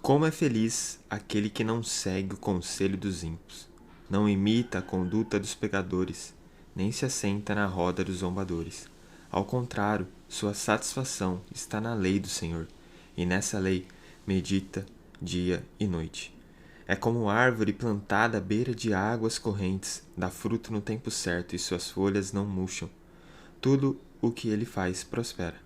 Como é feliz aquele que não segue o conselho dos ímpios, não imita a conduta dos pecadores, nem se assenta na roda dos zombadores. Ao contrário, sua satisfação está na lei do Senhor, e nessa lei medita dia e noite. É como árvore plantada à beira de águas correntes, dá fruto no tempo certo e suas folhas não murcham. Tudo o que ele faz prospera.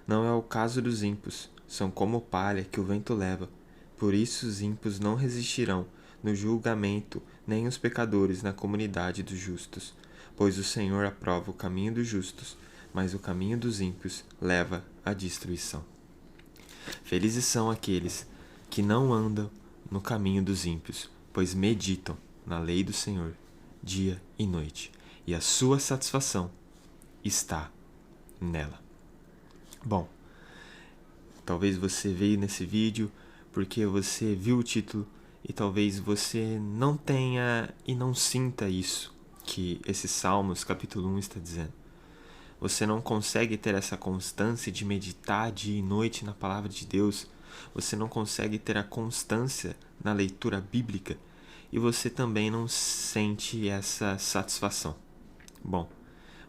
Não é o caso dos ímpios, são como palha que o vento leva. Por isso os ímpios não resistirão no julgamento, nem os pecadores na comunidade dos justos. Pois o Senhor aprova o caminho dos justos, mas o caminho dos ímpios leva à destruição. Felizes são aqueles que não andam no caminho dos ímpios, pois meditam na lei do Senhor dia e noite, e a sua satisfação está nela. Bom, talvez você veio nesse vídeo porque você viu o título e talvez você não tenha e não sinta isso que esse Salmos capítulo 1 está dizendo. Você não consegue ter essa constância de meditar dia e noite na palavra de Deus. Você não consegue ter a constância na leitura bíblica e você também não sente essa satisfação. Bom,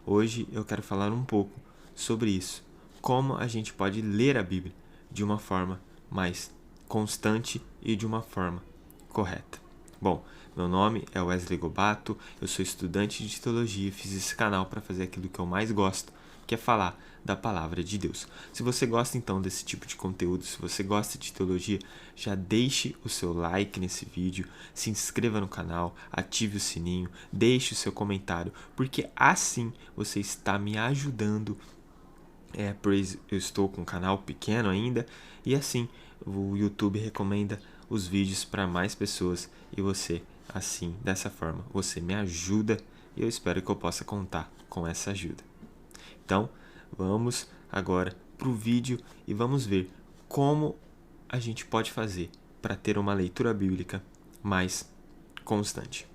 hoje eu quero falar um pouco sobre isso. Como a gente pode ler a Bíblia de uma forma mais constante e de uma forma correta. Bom, meu nome é Wesley Gobato, eu sou estudante de teologia e fiz esse canal para fazer aquilo que eu mais gosto, que é falar da palavra de Deus. Se você gosta então desse tipo de conteúdo, se você gosta de teologia, já deixe o seu like nesse vídeo, se inscreva no canal, ative o sininho, deixe o seu comentário, porque assim você está me ajudando. Pois eu estou com um canal pequeno ainda e assim o YouTube recomenda os vídeos para mais pessoas e você, assim, dessa forma, você me ajuda e eu espero que eu possa contar com essa ajuda. Então, vamos agora para o vídeo e vamos ver como a gente pode fazer para ter uma leitura bíblica mais constante.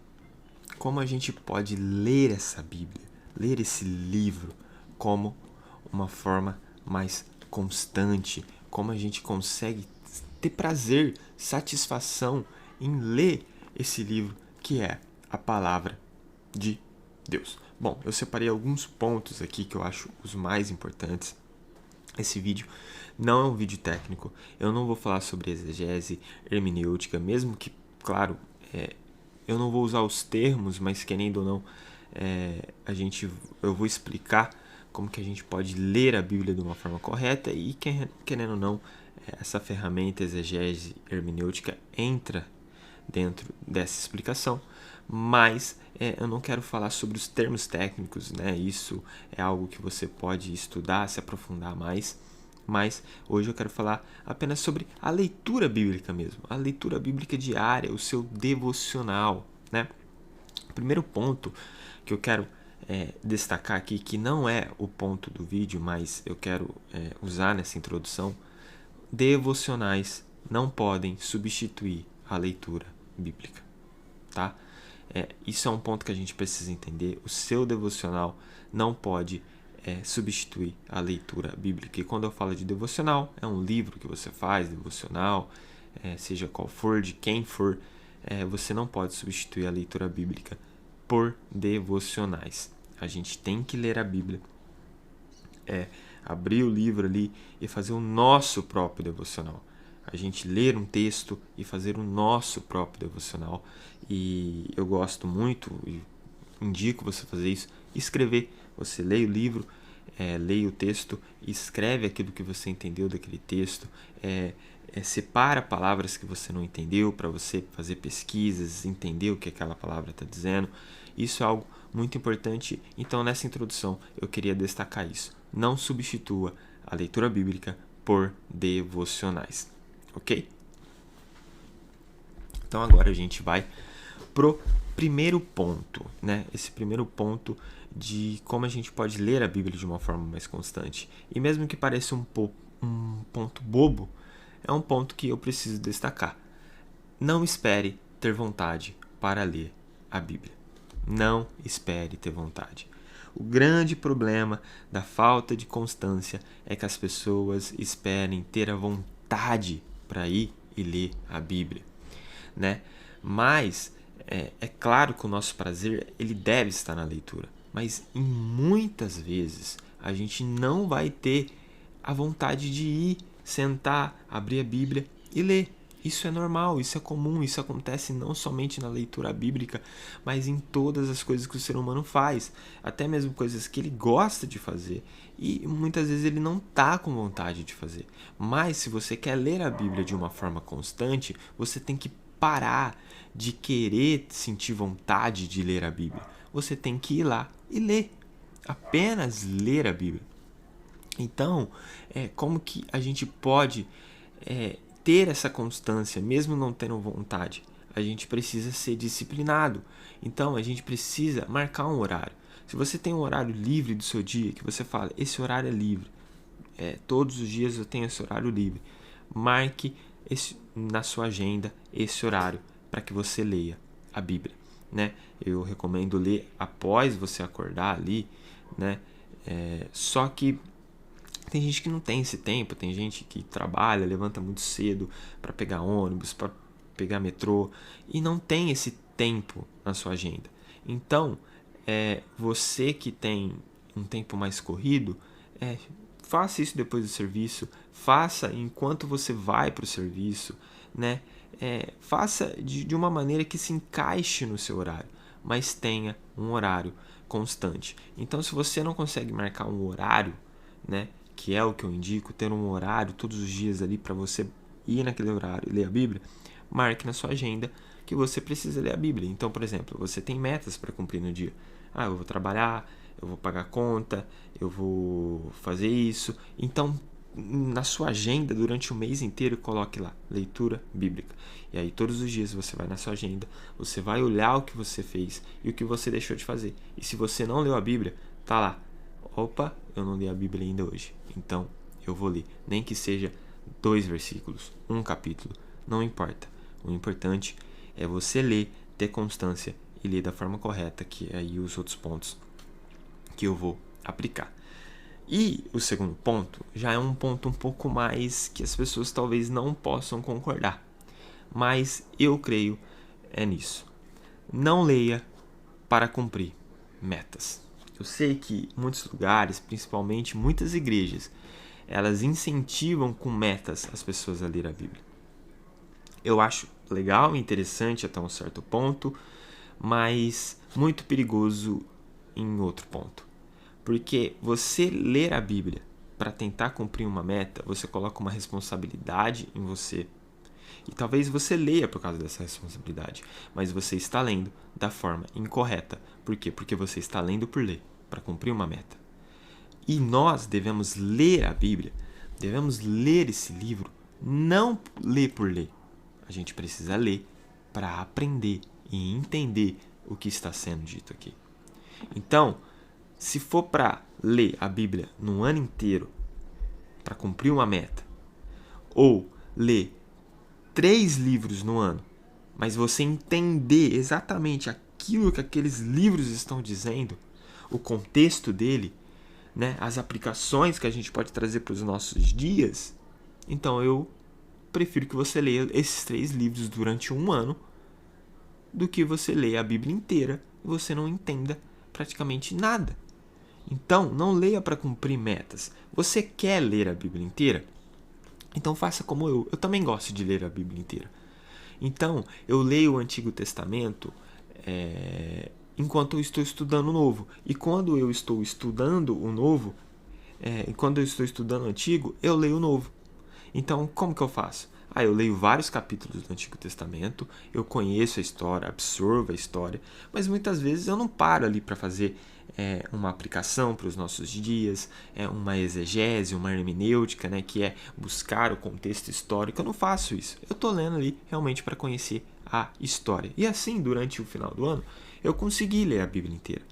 Como a gente pode ler essa Bíblia, ler esse livro como uma forma mais constante, como a gente consegue ter prazer, satisfação em ler esse livro que é a palavra de Deus. Bom, eu separei alguns pontos aqui que eu acho os mais importantes. Esse vídeo não é um vídeo técnico, eu não vou falar sobre exegese, hermenêutica, mesmo que, claro, eu não vou usar os termos, mas querendo ou não, eu vou explicar como que a gente pode ler a Bíblia de uma forma correta e, querendo ou não, essa ferramenta exegese hermenêutica entra dentro dessa explicação, mas eu não quero falar sobre os termos técnicos, né? Isso é algo que você pode estudar, se aprofundar mais, mas hoje eu quero falar apenas sobre a leitura bíblica mesmo, a leitura bíblica diária, o seu devocional, né? O primeiro ponto que eu quero destacar aqui, que não é o ponto do vídeo, mas eu quero usar nessa introdução: devocionais não podem substituir a leitura bíblica, tá? Isso é um ponto que a gente precisa entender. O seu devocional não pode substituir a leitura bíblica. E quando eu falo de devocional, é um livro que você faz, devocional, seja qual for, de quem for, você não pode substituir a leitura bíblica por devocionais. A gente tem que ler a Bíblia, abrir o livro ali e fazer o nosso próprio devocional. A gente ler um texto e fazer o nosso próprio devocional. E eu gosto muito e indico você fazer isso, escrever. Você lê o livro, leia o texto, escreve aquilo que você entendeu daquele texto, separa palavras que você não entendeu para você fazer pesquisas, entender o que aquela palavra está dizendo. Isso é algo muito importante. Então, nessa introdução, eu queria destacar isso. Não substitua a leitura bíblica por devocionais, ok? Então, agora a gente vai pro primeiro ponto, né? Esse primeiro ponto de como a gente pode ler a Bíblia de uma forma mais constante. E mesmo que pareça um ponto bobo, é um ponto que eu preciso destacar. Não espere ter vontade para ler a Bíblia. Não espere ter vontade. O grande problema da falta de constância é que as pessoas esperem ter a vontade para ir e ler a Bíblia, né? Mas é claro que o nosso prazer ele deve estar na leitura, mas em muitas vezes a gente não vai ter a vontade de ir, sentar, abrir a Bíblia e ler. Isso é normal, isso é comum, isso acontece não somente na leitura bíblica, mas em todas as coisas que o ser humano faz, até mesmo coisas que ele gosta de fazer e muitas vezes ele não está com vontade de fazer. Mas se você quer ler a Bíblia de uma forma constante, você tem que parar de querer sentir vontade de ler a Bíblia. Você tem que ir lá e ler, apenas ler a Bíblia. Então, como que a gente pode ter essa constância, mesmo não tendo vontade? A gente precisa ser disciplinado. Então, a gente precisa marcar um horário. Se você tem um horário livre do seu dia, que você fala, esse horário é livre, todos os dias eu tenho esse horário livre, marque na sua agenda esse horário para que você leia a Bíblia, né? Eu recomendo ler após você acordar ali, né? Só que tem gente que não tem esse tempo, tem gente que trabalha, levanta muito cedo para pegar ônibus, para pegar metrô e não tem esse tempo na sua agenda. Então, você que tem um tempo mais corrido, faça isso depois do serviço, faça enquanto você vai para o serviço, né? Faça de uma maneira que se encaixe no seu horário, mas tenha um horário constante. Então, se você não consegue marcar um horário, né, que é o que eu indico, ter um horário todos os dias ali para você ir naquele horário e ler a Bíblia, marque na sua agenda que você precisa ler a Bíblia. Então, por exemplo, você tem metas para cumprir no dia. Eu vou trabalhar, eu vou pagar conta, eu vou fazer isso. Então, na sua agenda, durante o mês inteiro, coloque lá, leitura bíblica. E aí, todos os dias você vai na sua agenda, você vai olhar o que você fez e o que você deixou de fazer. E se você não leu a Bíblia, tá lá. Opa, eu não li a Bíblia ainda hoje. Então, eu vou ler. Nem que seja 2 versículos, um capítulo. Não importa. O importante é você ler, ter constância e ler da forma correta, que é aí os outros pontos que eu vou aplicar. E o segundo ponto já é um ponto um pouco mais que as pessoas talvez não possam concordar. Mas eu creio nisso. Não leia para cumprir metas. Eu sei que muitos lugares, principalmente muitas igrejas, elas incentivam com metas as pessoas a ler a Bíblia. Eu acho legal e interessante até um certo ponto, mas muito perigoso em outro ponto. Porque você ler a Bíblia para tentar cumprir uma meta, você coloca uma responsabilidade em você. E talvez você leia por causa dessa responsabilidade, mas você está lendo da forma incorreta. Por quê? Porque você está lendo por ler, para cumprir uma meta. E nós devemos ler a Bíblia, devemos ler esse livro, não ler por ler. A gente precisa ler para aprender e entender o que está sendo dito aqui. Então, se for para ler a Bíblia num ano inteiro, para cumprir uma meta, ou ler 3 livros no ano, mas você entender exatamente aquilo que aqueles livros estão dizendo, o contexto dele, né, as aplicações que a gente pode trazer para os nossos dias, então eu prefiro que você leia esses 3 livros durante um ano do que você leia a Bíblia inteira e você não entenda praticamente nada. Então, não leia para cumprir metas. Você quer ler a Bíblia inteira? Então faça como eu. Eu também gosto de ler a Bíblia inteira. Então, eu leio o Antigo Testamento enquanto eu estou estudando o Novo. E quando eu estou estudando o Novo, e quando eu estou estudando o Antigo, eu leio o Novo. Então, como que eu faço? Eu leio vários capítulos do Antigo Testamento, eu conheço a história, absorvo a história, mas muitas vezes eu não paro ali para fazer uma aplicação para os nossos dias, uma exegese, uma hermenêutica, né, que é buscar o contexto histórico. Eu não faço isso. Eu estou lendo ali realmente para conhecer a história. E assim, durante o final do ano, eu consegui ler a Bíblia inteira.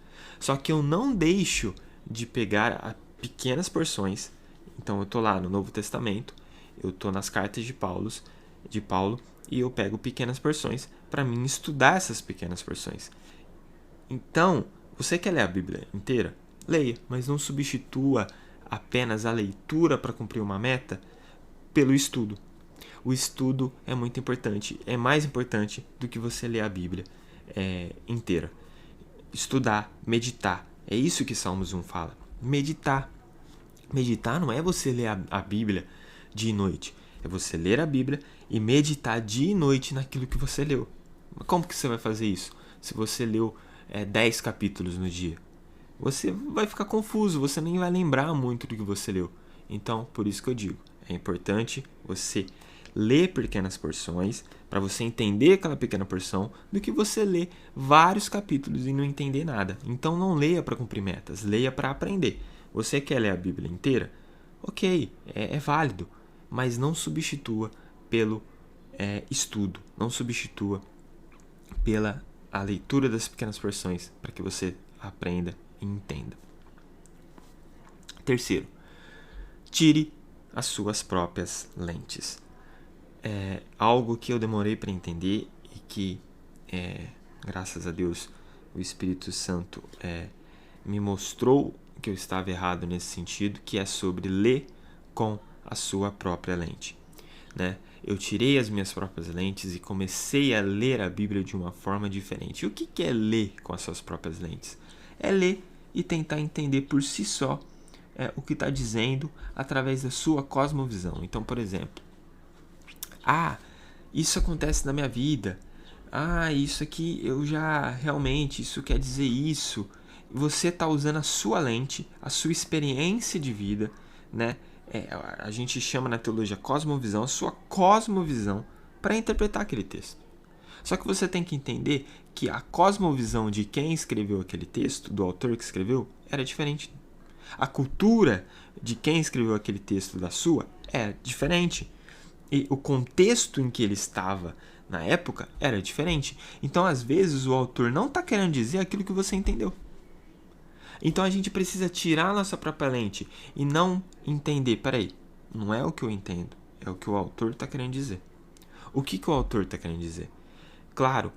Só que eu não deixo de pegar pequenas porções. Então eu estou lá no Novo Testamento, eu estou nas cartas de Paulo, e eu pego pequenas porções para mim estudar essas pequenas porções. Então, você quer ler a Bíblia inteira? Leia, mas não substitua apenas a leitura para cumprir uma meta pelo estudo. o estudo é muito importante. É mais importante do que você ler a Bíblia inteira. Estudar, meditar. É isso que Salmos 1 fala. Meditar. Meditar não é você ler a Bíblia dia e noite. É você ler a Bíblia e meditar dia e noite naquilo que você leu. Mas como que você vai fazer isso? Se você leu 10 capítulos no dia, você vai ficar confuso, você nem vai lembrar muito do que você leu. Então, por isso que eu digo, é importante você ler pequenas porções para você entender aquela pequena porção do que você ler vários capítulos e não entender nada. Então não leia para cumprir metas, leia para aprender. Você quer ler a Bíblia inteira? Ok, é válido, mas não substitua pelo estudo, não substitua pela a leitura das pequenas porções para que você aprenda e entenda. Terceiro, tire as suas próprias lentes. É algo que eu demorei para entender e que, graças a Deus, o Espírito Santo me mostrou que eu estava errado nesse sentido, que é sobre ler com a sua própria lente. Né? Eu tirei as minhas próprias lentes e comecei a ler a Bíblia de uma forma diferente. E o que é ler com as suas próprias lentes? É ler e tentar entender por si só o que está dizendo através da sua cosmovisão. Então, por exemplo, isso acontece na minha vida. Isso aqui eu já realmente, isso quer dizer isso. Você está usando a sua lente, a sua experiência de vida, né? A gente chama na teologia cosmovisão, a sua cosmovisão para interpretar aquele texto. Só que você tem que entender que a cosmovisão de quem escreveu aquele texto, do autor que escreveu, era diferente. A cultura de quem escreveu aquele texto da sua é diferente. E o contexto em que ele estava na época era diferente. Então, às vezes, o autor não está querendo dizer aquilo que você entendeu. Então, a gente precisa tirar a nossa própria lente e não entender, peraí, não é o que eu entendo, é o que o autor está querendo dizer. O que o autor está querendo dizer? Claro,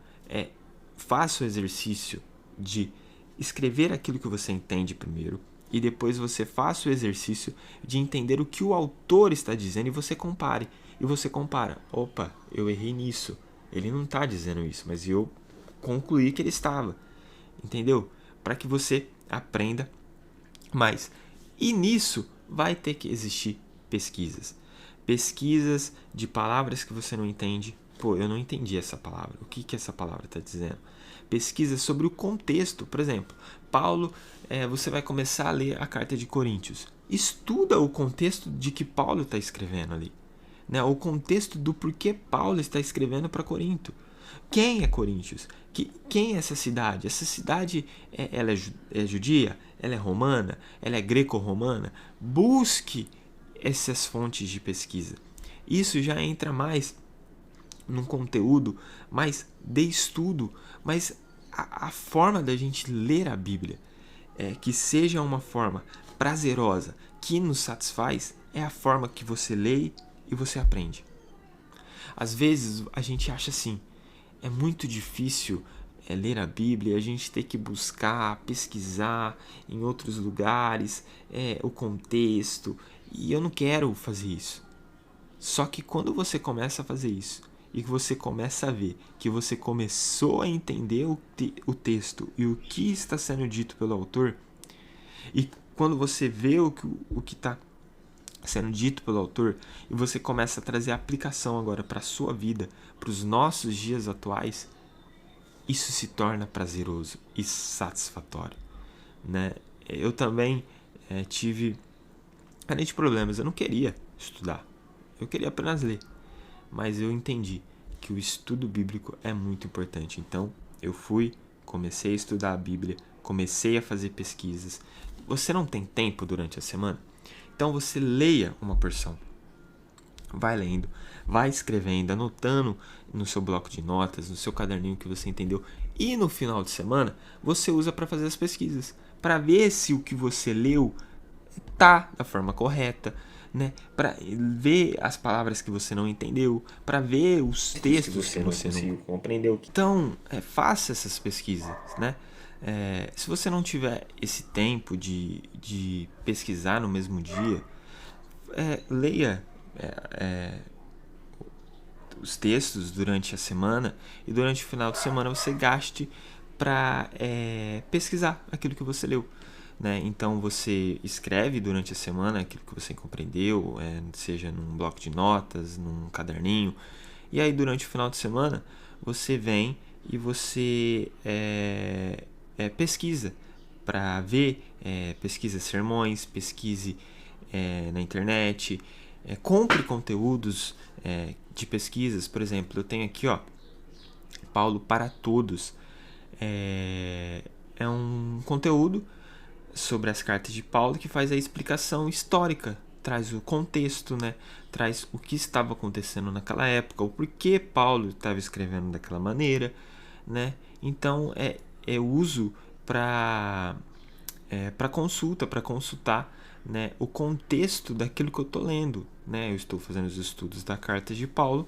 faça o exercício de escrever aquilo que você entende primeiro e depois você faça o exercício de entender o que o autor está dizendo e você compare. E você compara, opa, eu errei nisso, ele não está dizendo isso, mas eu concluí que ele estava, entendeu? Para que você aprenda mais. E nisso vai ter que existir pesquisas de palavras que você não entende. Eu não entendi essa palavra, o que essa palavra está dizendo? Pesquisas sobre o contexto, por exemplo, Paulo, você vai começar a ler a carta de Coríntios, estuda o contexto de que Paulo está escrevendo ali. Né, o contexto do porquê Paulo está escrevendo para Corinto. Quem é Coríntios? Quem é essa cidade? Essa cidade ela é judia? Ela é romana? Ela é greco-romana? Busque essas fontes de pesquisa. Isso já entra mais num conteúdo mais de estudo, mas a forma da gente ler a Bíblia, que seja uma forma prazerosa, que nos satisfaz, é a forma que você lê e você aprende. Às vezes a gente acha assim, é muito difícil ler a Bíblia, a gente tem que buscar, pesquisar em outros lugares, o contexto, e eu não quero fazer isso. Só que quando você começa a fazer isso, e que você começa a ver que você começou a entender o texto e o que está sendo dito pelo autor, e quando você vê o que está sendo dito pelo autor e você começa a trazer a aplicação agora para a sua vida, para os nossos dias atuais, isso se torna prazeroso e satisfatório, né? Eu também tive grandes problemas, eu não queria estudar, eu queria apenas ler, mas eu entendi que o estudo bíblico é muito importante, então eu comecei a estudar a Bíblia, comecei a fazer pesquisas. Você não tem tempo durante a semana? Então você leia uma porção, vai lendo, vai escrevendo, anotando no seu bloco de notas, no seu caderninho que você entendeu, e no final de semana você usa para fazer as pesquisas, para ver se o que você leu tá da forma correta, né? Para ver as palavras que você não entendeu, para ver os textos que você não compreendeu. Então, faça essas pesquisas, né? Se você não tiver esse tempo de pesquisar no mesmo dia, leia os textos durante a semana e durante o final de semana você gaste para pesquisar aquilo que você leu. Né? Então você escreve durante a semana aquilo que você compreendeu, seja num bloco de notas, num caderninho, e aí durante o final de semana você vem e você pesquisa para ver, pesquisa sermões, pesquise na internet, compre conteúdos de pesquisas. Por exemplo, eu tenho aqui, Paulo para Todos. É um conteúdo sobre as cartas de Paulo que faz a explicação histórica, traz o contexto, né? Traz o que estava acontecendo naquela época, o porquê Paulo estava escrevendo daquela maneira, né? Então é uso para consulta, para consultar, né, o contexto daquilo que eu estou lendo, né? Eu estou fazendo os estudos da carta de Paulo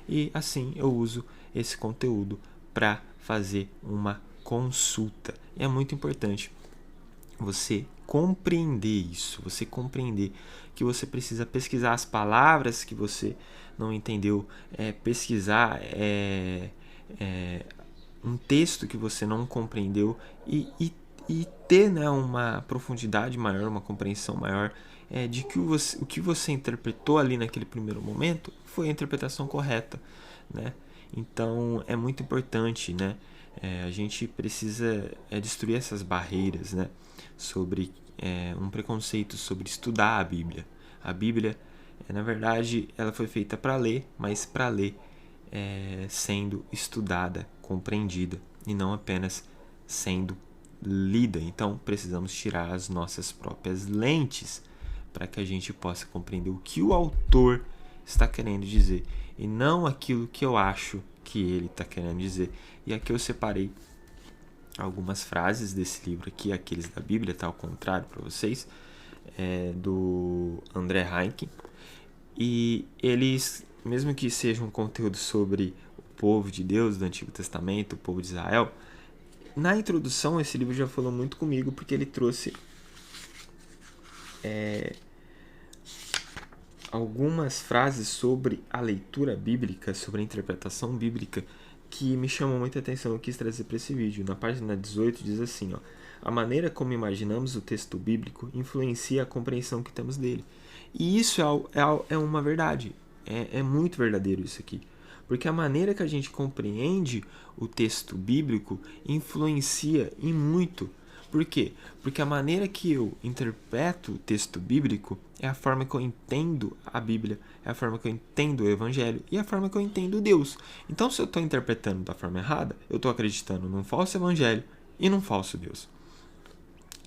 e assim eu uso esse conteúdo para fazer uma consulta. E é muito importante você compreender isso, você compreender que você precisa pesquisar as palavras que você não entendeu, pesquisar um texto que você não compreendeu e ter, né, uma profundidade maior, uma compreensão maior de que o que você interpretou ali naquele primeiro momento foi a interpretação correta, né? Então é muito importante, né? A gente precisa destruir essas barreiras, né? Sobre um preconceito sobre estudar a Bíblia. A Bíblia, na verdade, ela foi feita para ler, mas para ler sendo estudada, compreendida e não apenas sendo lida. Então precisamos tirar as nossas próprias lentes para que a gente possa compreender o que o autor está querendo dizer e não aquilo que eu acho que ele está querendo dizer. E aqui eu separei algumas frases desse livro aqui, aqueles da Bíblia, tá ao contrário para vocês, do André Heinck. E eles, mesmo que seja um conteúdo sobre o povo de Deus do Antigo Testamento, o povo de Israel, na introdução esse livro já falou muito comigo, porque ele trouxe algumas frases sobre a leitura bíblica, sobre a interpretação bíblica, que me chamam muita atenção. Eu quis trazer para esse vídeo. Na página 18 diz assim, a maneira como imaginamos o texto bíblico influencia a compreensão que temos dele. E isso é uma verdade, é muito verdadeiro isso aqui. Porque a maneira que a gente compreende o texto bíblico influencia em muito. Por quê? Porque a maneira que eu interpreto o texto bíblico é a forma que eu entendo a Bíblia, é a forma que eu entendo o Evangelho e a forma que eu entendo Deus. Então, se eu estou interpretando da forma errada, eu estou acreditando num falso Evangelho e num falso Deus.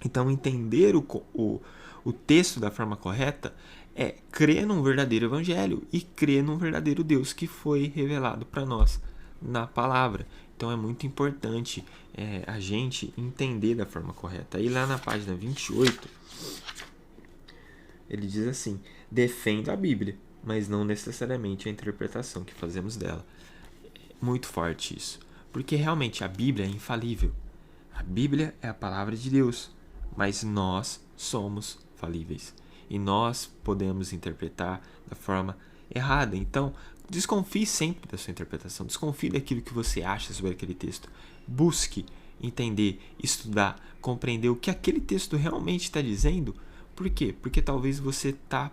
Então, entender o texto da forma correta é crer num verdadeiro Evangelho e crer num verdadeiro Deus que foi revelado para nós na palavra. Então é muito importante a gente entender da forma correta. Aí lá na página 28, ele diz assim: defenda a Bíblia, mas não necessariamente a interpretação que fazemos dela. Muito forte isso, porque realmente a Bíblia é infalível. A Bíblia é a palavra de Deus, mas nós somos falíveis e nós podemos interpretar da forma errada. Então, desconfie sempre da sua interpretação, desconfie daquilo que você acha sobre aquele texto. Busque entender, estudar, compreender o que aquele texto realmente está dizendo. Por quê? Porque talvez você está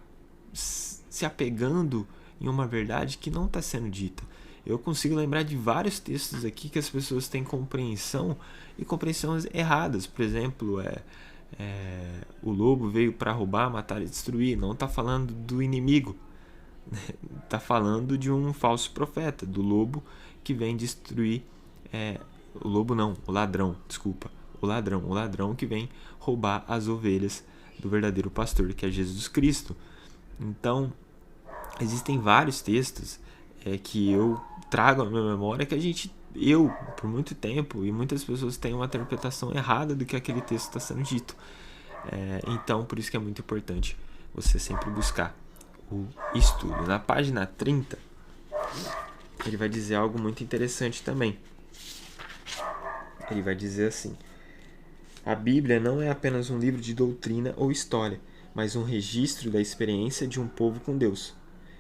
se apegando em uma verdade que não está sendo dita. Eu consigo lembrar de vários textos aqui que as pessoas têm compreensão e compreensões erradas. Por exemplo, o lobo veio para roubar, matar e destruir. Não está falando do inimigo. Está falando de um falso profeta, do lobo que vem destruir. O lobo não, o ladrão, desculpa. O ladrão que vem roubar as ovelhas do verdadeiro pastor, que é Jesus Cristo. Então, existem vários textos que eu trago à minha memória que eu, por muito tempo, e muitas pessoas têm uma interpretação errada do que aquele texto está sendo dito. Então, por isso que é muito importante você sempre buscar o estudo. Na página 30, ele vai dizer algo muito interessante também. Ele vai dizer assim: a Bíblia não é apenas um livro de doutrina ou história, mas um registro da experiência de um povo com Deus.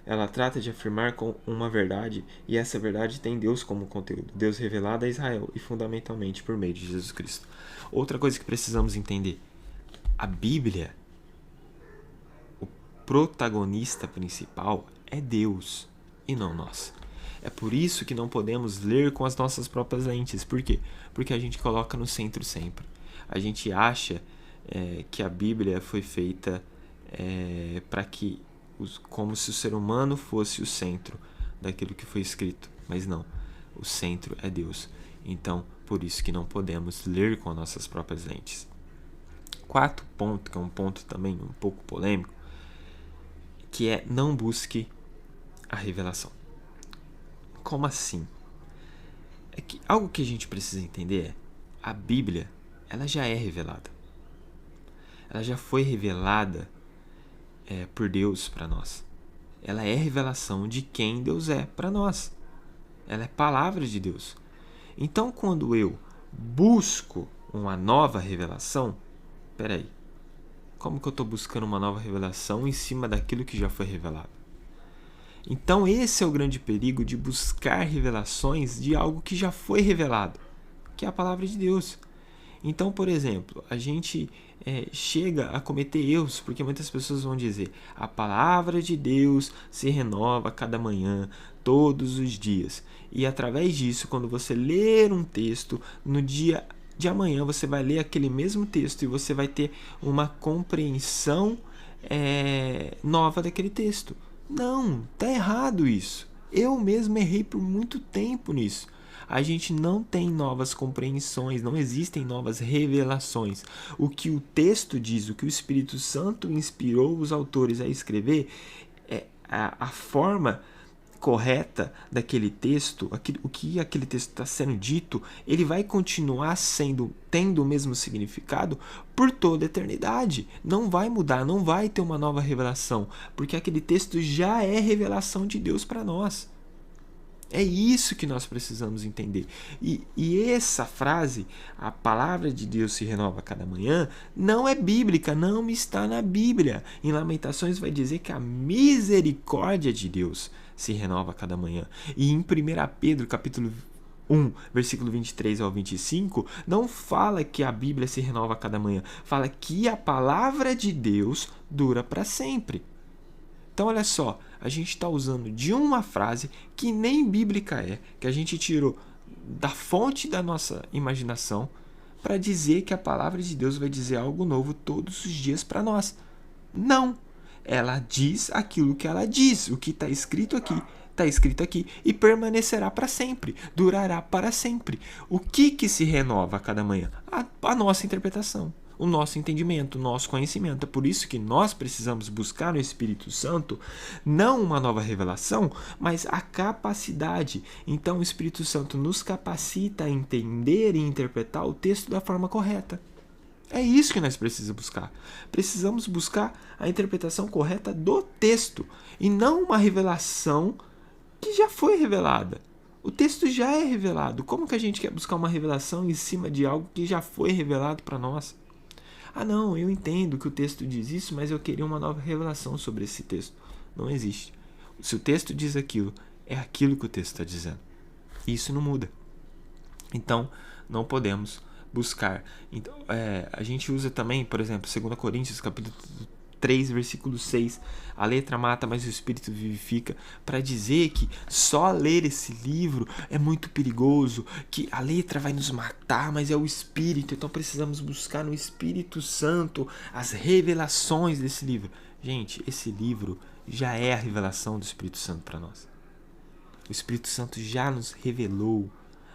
Ela trata de afirmar com uma verdade, e essa verdade tem Deus como conteúdo, Deus revelado a Israel e fundamentalmente por meio de Jesus Cristo. Outra coisa que precisamos entender, a Bíblia, o protagonista principal é Deus e não nós. É por isso que não podemos ler com as nossas próprias lentes. Por quê? Porque a gente coloca no centro sempre. A gente acha que a Bíblia foi feita para que, como se o ser humano fosse o centro daquilo que foi escrito. Mas não, o centro é Deus. Então, por isso que não podemos ler com as nossas próprias lentes. Quarto ponto, que é um ponto também um pouco polêmico, que é não busque a revelação. Como assim? É que algo que a gente precisa entender é a Bíblia, ela já é revelada. Ela já foi revelada por Deus para nós. Ela é revelação de quem Deus é para nós. Ela é palavra de Deus. Então, quando eu busco uma nova revelação, peraí, como que eu estou buscando uma nova revelação em cima daquilo que já foi revelado? Então esse é o grande perigo de buscar revelações de algo que já foi revelado, que é a palavra de Deus. Então, por exemplo, a gente chega a cometer erros, porque muitas pessoas vão dizer: a palavra de Deus se renova a cada manhã, todos os dias. E através disso, quando você ler um texto, no dia de amanhã você vai ler aquele mesmo texto e você vai ter uma compreensão nova daquele texto. Não, tá errado isso. Eu mesmo errei por muito tempo nisso. A gente não tem novas compreensões, não existem novas revelações. O que o texto diz, o que o Espírito Santo inspirou os autores a escrever, é a forma correta daquele texto, o que aquele texto está sendo dito, ele vai continuar tendo o mesmo significado por toda a eternidade. Não vai mudar, não vai ter uma nova revelação, porque aquele texto já é revelação de Deus para nós. É isso que nós precisamos entender. E essa frase, a palavra de Deus se renova a cada manhã, não é bíblica, não está na Bíblia. Em Lamentações vai dizer que a misericórdia de Deus se renova a cada manhã. E em 1 Pedro, capítulo 1, versículo 23 ao 25, não fala que a Bíblia se renova a cada manhã. Fala que a palavra de Deus dura para sempre. Então, olha só, a gente está usando de uma frase que nem bíblica que a gente tirou da fonte da nossa imaginação para dizer que a palavra de Deus vai dizer algo novo todos os dias para nós. Não! Ela diz aquilo que ela diz. O que está escrito aqui e permanecerá para sempre, durará para sempre. O que se renova a cada manhã? A nossa interpretação, o nosso entendimento, o nosso conhecimento. É por isso que nós precisamos buscar no Espírito Santo não uma nova revelação, mas a capacidade. Então o Espírito Santo nos capacita a entender e interpretar o texto da forma correta. É isso que nós precisamos buscar. Precisamos buscar a interpretação correta do texto e não uma revelação que já foi revelada. O texto já é revelado. Como que a gente quer buscar uma revelação em cima de algo que já foi revelado para nós? Ah, não, eu entendo que o texto diz isso, mas eu queria uma nova revelação sobre esse texto. Não existe. Se o texto diz aquilo, é aquilo que o texto está dizendo. E isso não muda. Então, não podemos buscar. Então, a gente usa também, por exemplo, 2 Coríntios, capítulo 3, versículo 6, a letra mata, mas o Espírito vivifica, para dizer que só ler esse livro é muito perigoso, que a letra vai nos matar, mas é o Espírito, então precisamos buscar no Espírito Santo as revelações desse livro. Gente, esse livro já é a revelação do Espírito Santo para nós. O Espírito Santo já nos revelou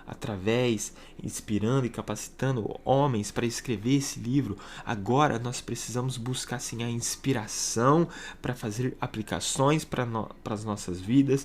através, inspirando e capacitando homens para escrever esse livro. Agora nós precisamos buscar sim a inspiração para fazer aplicações para as nossas vidas,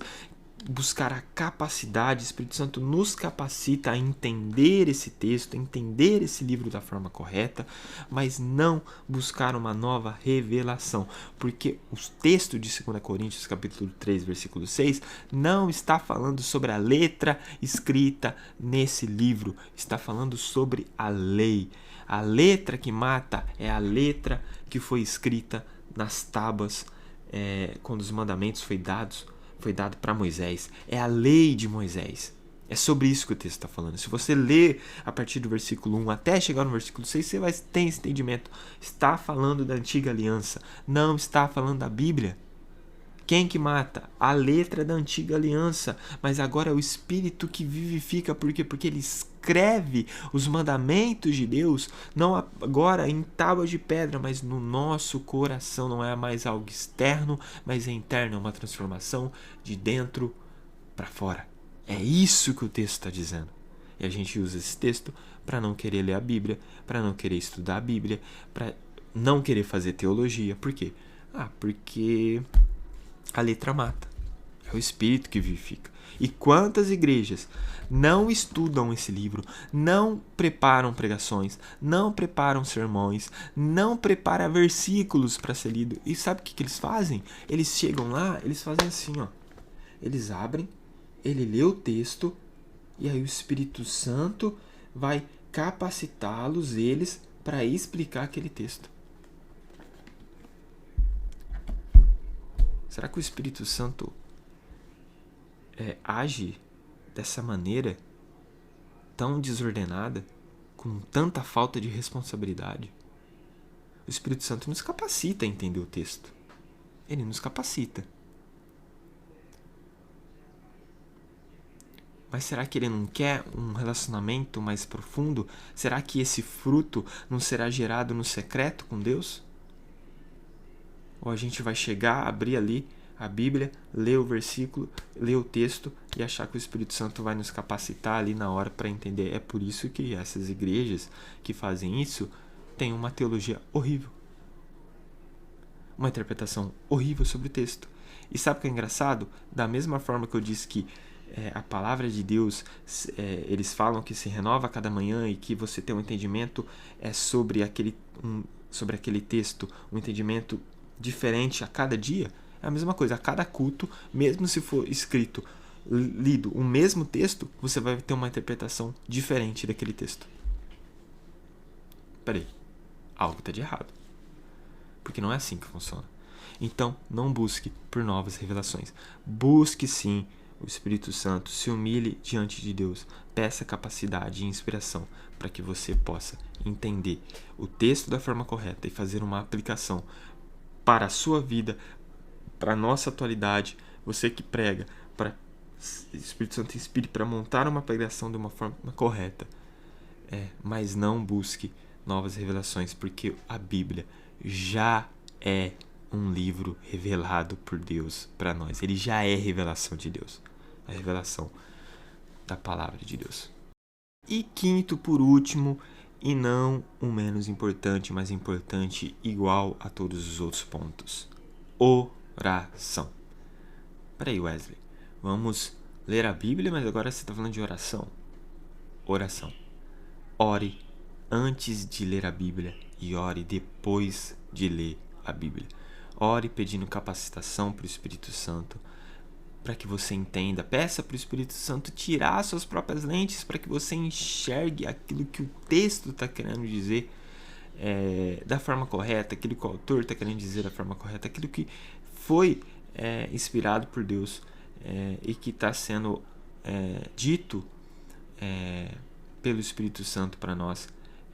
buscar a capacidade. O Espírito Santo nos capacita a entender esse texto, a entender esse livro da forma correta, mas não buscar uma nova revelação, porque o texto de 2 Coríntios capítulo 3, versículo 6, não está falando sobre a letra escrita nesse livro, está falando sobre a lei. A letra que mata é a letra que foi escrita nas tábuas quando os mandamentos foi dado para Moisés. É a lei de Moisés. É sobre isso que o texto está falando. Se você ler a partir do versículo 1 até chegar no versículo 6, você vai ter esse entendimento. Está falando da antiga aliança, não está falando da Bíblia. Quem que mata? A letra da antiga aliança. Mas agora é o Espírito que vivifica. Por quê? Porque ele escreve os mandamentos de Deus, não agora em tábuas de pedra, mas no nosso coração. Não é mais algo externo, mas é interno. É uma transformação de dentro para fora. É isso que o texto está dizendo. E a gente usa esse texto para não querer ler a Bíblia, para não querer estudar a Bíblia, para não querer fazer teologia. Por quê? Porque a letra mata. É o Espírito que vivifica. E quantas igrejas não estudam esse livro, não preparam pregações, não preparam sermões, não preparam versículos para ser lido. E sabe o que eles fazem? Eles chegam lá, eles fazem assim, ó. Eles abrem, ele lê o texto, e aí o Espírito Santo vai capacitá-los, eles, para explicar aquele texto. Será que o Espírito Santo age dessa maneira tão desordenada, com tanta falta de responsabilidade? O Espírito Santo nos capacita a entender o texto. Ele nos capacita. Mas será que ele não quer um relacionamento mais profundo? Será que esse fruto não será gerado no secreto com Deus? Ou a gente vai chegar, abrir ali a Bíblia, ler o versículo, ler o texto e achar que o Espírito Santo vai nos capacitar ali na hora para entender? É por isso que essas igrejas que fazem isso têm uma teologia horrível. Uma interpretação horrível sobre o texto. E sabe o que é engraçado? Da mesma forma que eu disse que a palavra de Deus, eles falam que se renova a cada manhã e que você tem um entendimento sobre aquele texto, um entendimento diferente a cada dia. É a mesma coisa, a cada culto, mesmo se for escrito, lido o mesmo texto, você vai ter uma interpretação diferente daquele texto. Peraí, algo está de errado. Porque não é assim que funciona. Então, não busque por novas revelações. Busque sim o Espírito Santo, se humilhe diante de Deus, peça capacidade e inspiração para que você possa entender o texto da forma correta e fazer uma aplicação para a sua vida, para a nossa atualidade. Você que prega, para o Espírito Santo inspire para montar uma pregação de uma forma correta. Mas não busque novas revelações, porque a Bíblia já é um livro revelado por Deus para nós. Ele já é revelação de Deus. A revelação da palavra de Deus. E quinto, por último, e não o menos importante, mas importante igual a todos os outros pontos. Oração. Peraí, Wesley. Vamos ler a Bíblia, mas agora você está falando de oração. Oração. Ore antes de ler a Bíblia e ore depois de ler a Bíblia. Ore pedindo capacitação para o Espírito Santo, para que você entenda. Peça para o Espírito Santo tirar suas próprias lentes para que você enxergue aquilo que o texto está querendo dizer da forma correta, aquilo que o autor está querendo dizer da forma correta, aquilo que foi inspirado por Deus e que está sendo dito pelo Espírito Santo para nós,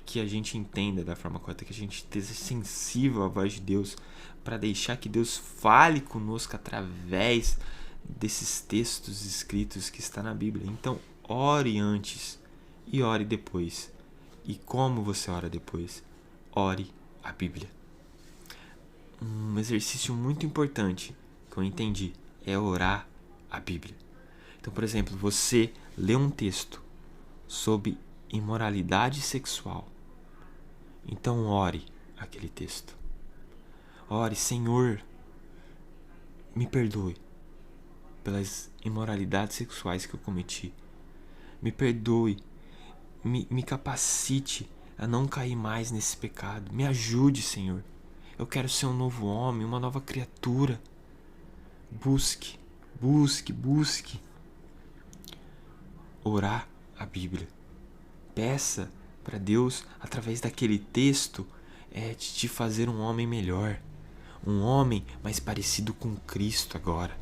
que a gente entenda da forma correta, que a gente esteja sensível à voz de Deus, para deixar que Deus fale conosco através desses textos escritos que está na Bíblia. Então, ore antes e ore depois. E como você ora depois? Ore a Bíblia. Um exercício muito importante que eu entendi é orar a Bíblia. Então, por exemplo, você lê um texto sobre imoralidade sexual. Então, ore aquele texto. Ore: Senhor, me perdoe pelas imoralidades sexuais que eu cometi. Me perdoe, me capacite a não cair mais nesse pecado. Me ajude, Senhor. Eu quero ser um novo homem, uma nova criatura. Busque, busque, busque. Orar a Bíblia. Peça para Deus, através daquele texto, te fazer um homem melhor. um homem mais parecido com Cristo agora.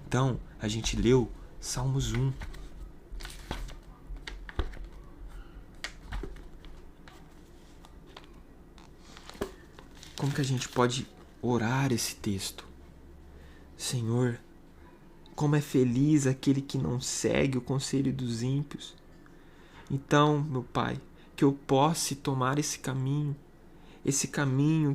Então, a gente leu Salmos 1. Como que a gente pode orar esse texto? Senhor, como é feliz aquele que não segue o conselho dos ímpios. Então, meu Pai, que eu possa tomar esse caminho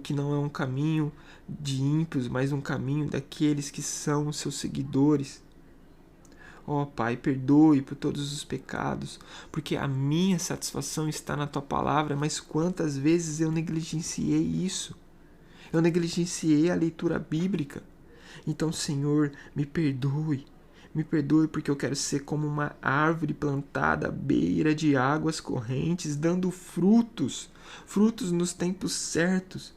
que não é um caminho de ímpios, mas um caminho daqueles que são os seus seguidores. Ó Pai, perdoe por todos os pecados, porque a minha satisfação está na Tua palavra, mas quantas vezes eu negligenciei isso? Eu negligenciei a leitura bíblica. Então, Senhor, me perdoe. Me perdoe porque eu quero ser como uma árvore plantada à beira de águas correntes, dando frutos nos tempos certos,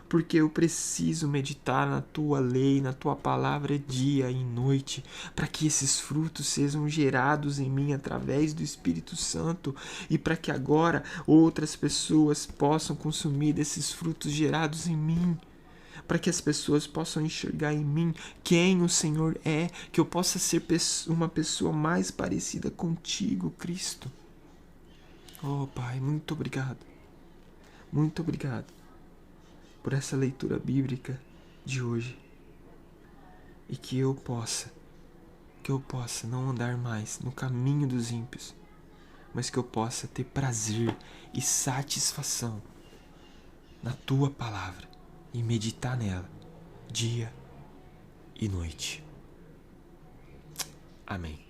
porque eu preciso meditar na Tua lei, na Tua palavra dia e noite, para que esses frutos sejam gerados em mim através do Espírito Santo e para que agora outras pessoas possam consumir desses frutos gerados em mim. Para que as pessoas possam enxergar em mim quem o Senhor é, que eu possa ser uma pessoa mais parecida contigo, Cristo. Oh, Pai, muito obrigado. Muito obrigado por essa leitura bíblica de hoje. E que eu possa não andar mais no caminho dos ímpios, mas que eu possa ter prazer e satisfação na Tua palavra e meditar nela dia e noite. Amém.